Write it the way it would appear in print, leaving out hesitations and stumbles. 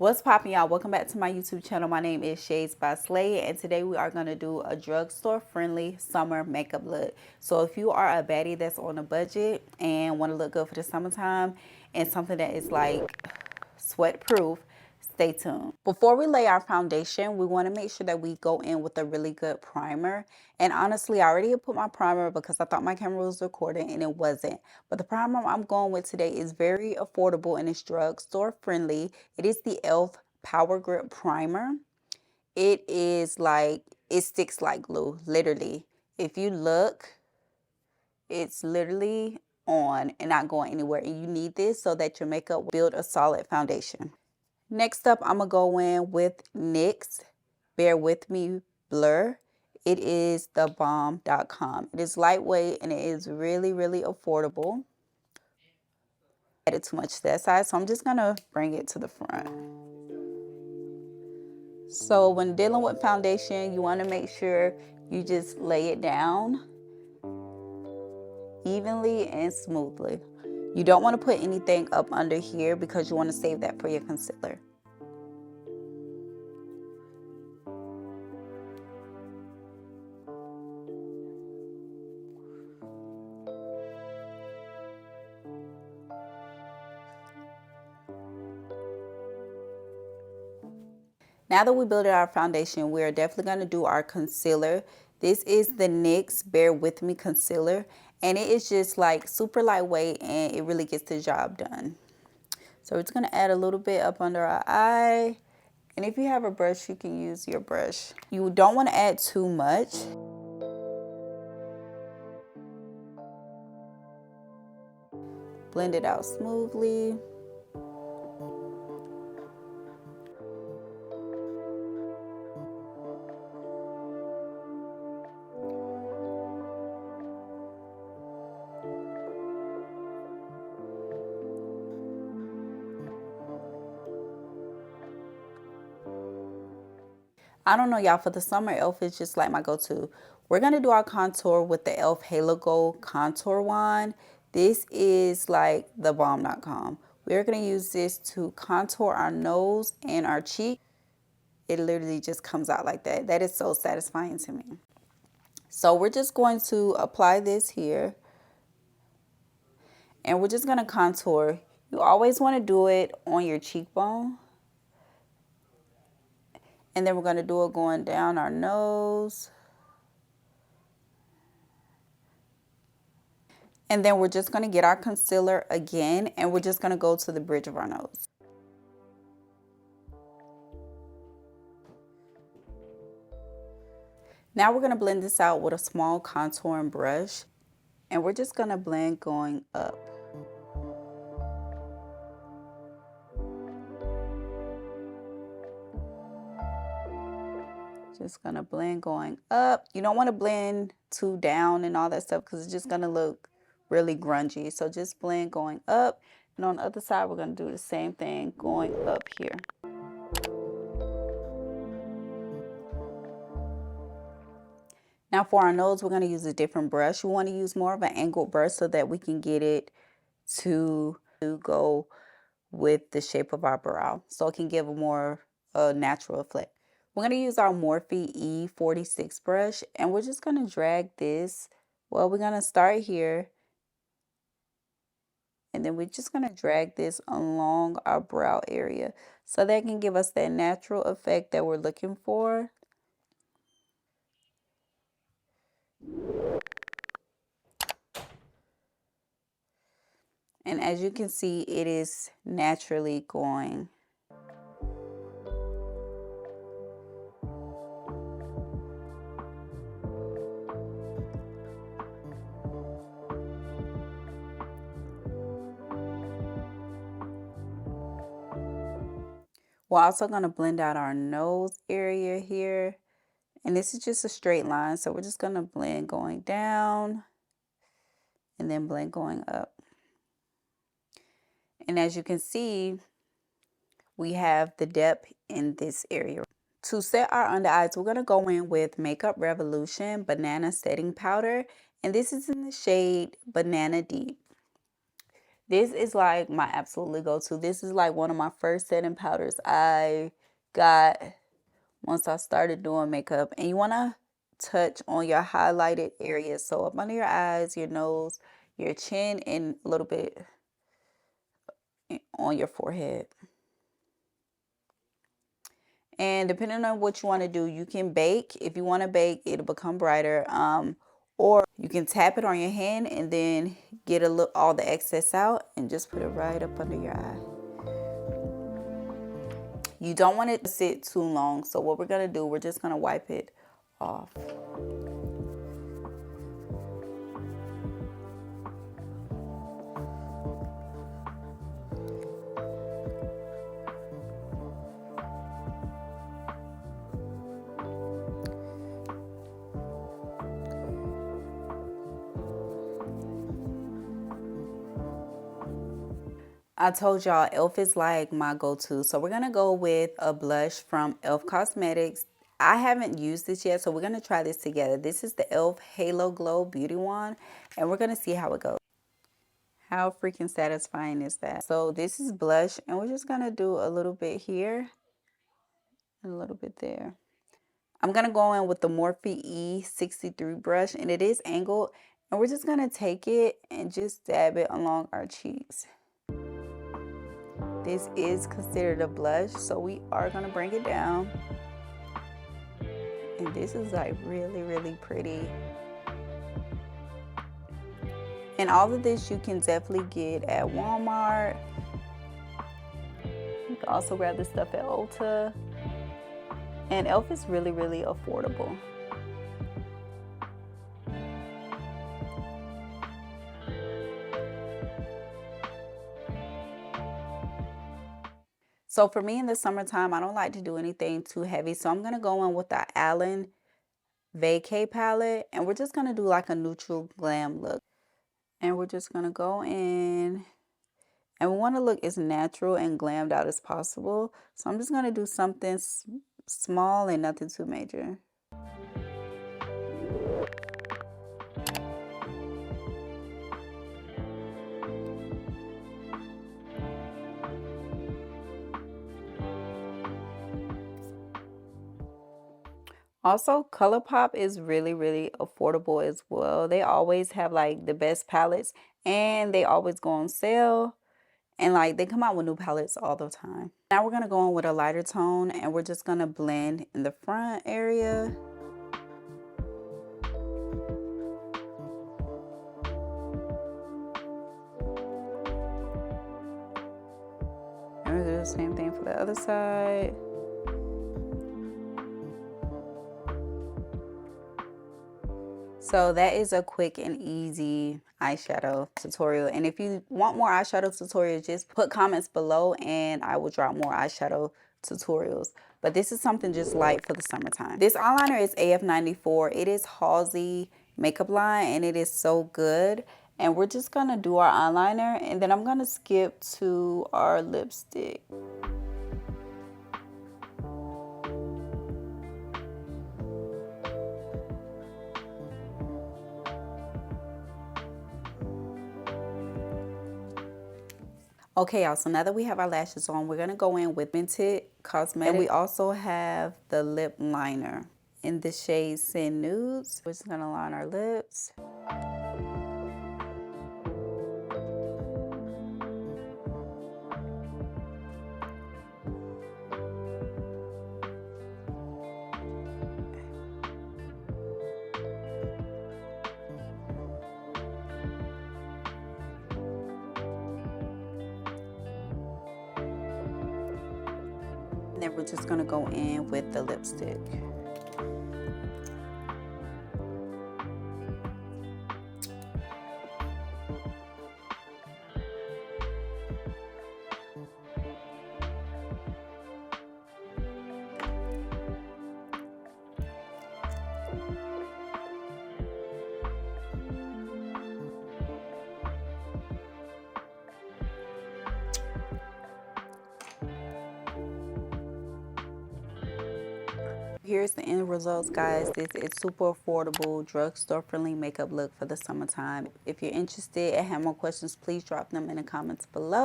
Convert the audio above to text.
What's poppin', y'all? Welcome back to my YouTube channel. My name is Shades by Slay, and today we are going to do a drugstore friendly summer makeup look. So if you are a baddie that's on a budget and want to look good for the summertime and something that is like sweat proof, stay tuned. Before we lay our foundation, we want to make sure that we go in with a really good primer. And honestly, I already put my primer because I thought my camera was recording and it wasn't. But the primer I'm going with today is very affordable and it's drugstore friendly. It is the e.l.f. Power Grip Primer. It is like, it sticks like glue, literally. If you look, it's literally on and not going anywhere. And you need this so that your makeup will build a solid foundation. Next up, I'm going to go in with NYX Bear With Me Blur. It is thebomb.com. It is lightweight and it is really, really affordable. Added too much to that side, so I'm just going to bring it to the front. So when dealing with foundation, you want to make sure you just lay it down evenly and smoothly. You don't want to put anything up under here because you want to save that for your concealer. Now that we built our foundation, we are definitely going to do our concealer. This is the NYX Bear With Me Concealer, and it is just like super lightweight and it really gets the job done. So we're just going to add a little bit up under our eye. And if you have a brush, you can use your brush. You don't want to add too much. Blend it out smoothly. I don't know, y'all, for the summer, e.l.f. is just like my go-to. We're going to do our contour with the e.l.f. Halo Gold Contour Wand. This is like thebomb.com. We're going to use this to contour our nose and our cheek. It literally just comes out like that. That is so satisfying to me. So we're just going to apply this here. And we're just going to contour. You always want to do it on your cheekbone. And then we're going to do it going down our nose. And then we're just going to get our concealer again, and we're just going to go to the bridge of our nose. Now we're going to blend this out with a small contouring brush, and we're just going to blend going up. Just going to blend going up. You don't want to blend too down and all that stuff because it's just going to look really grungy. So just blend going up. And on the other side, we're going to do the same thing going up here. Now for our nose, we're going to use a different brush. We want to use more of an angled brush so that we can get it to go with the shape of our brow. So it can give a more natural effect. We're going to use our Morphe E46 brush, and we're just going to drag this. Well, we're going to start here, and then we're just going to drag this along our brow area so that can give us that natural effect that we're looking for. And as you can see, it is naturally going. We're also going to blend out our nose area here. And this is just a straight line. So we're just going to blend going down and then blend going up. And as you can see, we have the depth in this area. To set our under eyes, we're going to go in with Makeup Revolution Banana Setting Powder. And this is in the shade Banana Deep. This is like my absolutely go-to. This is like one of my first setting powders I got once I started doing makeup. And you want to touch on your highlighted areas. So up under your eyes, your nose, your chin, and a little bit on your forehead. And depending on what you want to do, you can bake. If you want to bake, it'll become brighter. Or you can tap it on your hand and then get a look all the excess out and just put it right up under your eye. You don't want it to sit too long. So what we're going to do, we're just going to wipe it off. I told y'all e.l.f. is like my go-to. So we're going to go with a blush from e.l.f. Cosmetics. I haven't used this yet, so we're going to try this together. This is the e.l.f. Halo Glow Beauty Wand, and we're going to see how it goes. How freaking satisfying is that? So this is blush, and we're just going to do a little bit here and a little bit there. I'm going to go in with the Morphe E63 brush, and it is angled, and we're just going to take it and just dab it along our cheeks. This is considered a blush, so we are going to bring it down. And this is like really, really pretty. And all of this you can definitely get at Walmart. You can also grab this stuff at Ulta. And e.l.f. is really, really affordable. So for me in the summertime, I don't like to do anything too heavy. So I'm going to go in with the Allen Vacay palette. And we're just going to do like a neutral glam look. And we're just going to go in. And we want to look as natural and glammed out as possible. So I'm just going to do something small and nothing too major. Also, ColourPop is really, really affordable as well. They always have like the best palettes and they always go on sale. And like they come out with new palettes all the time. Now we're going to go in with a lighter tone and we're just going to blend in the front area. And we'll do the same thing for the other side. So that is a quick and easy eyeshadow tutorial. And if you want more eyeshadow tutorials, just put comments below and I will drop more eyeshadow tutorials. But this is something just light for the summertime. This eyeliner is AF94. It is Halsey makeup line and it is so good. And we're just gonna do our eyeliner and then I'm gonna skip to our lipstick. Okay, y'all, so now that we have our lashes on, we're going to go in with Tinted Cosmetics. And we also have the lip liner in the shade Sin Nudes. We're just going to line our lips. And then we're just gonna go in with the lipstick. Here's the end results, guys. This is super affordable, drugstore friendly makeup look for the summertime. If you're interested and have more questions, please drop them in the comments below.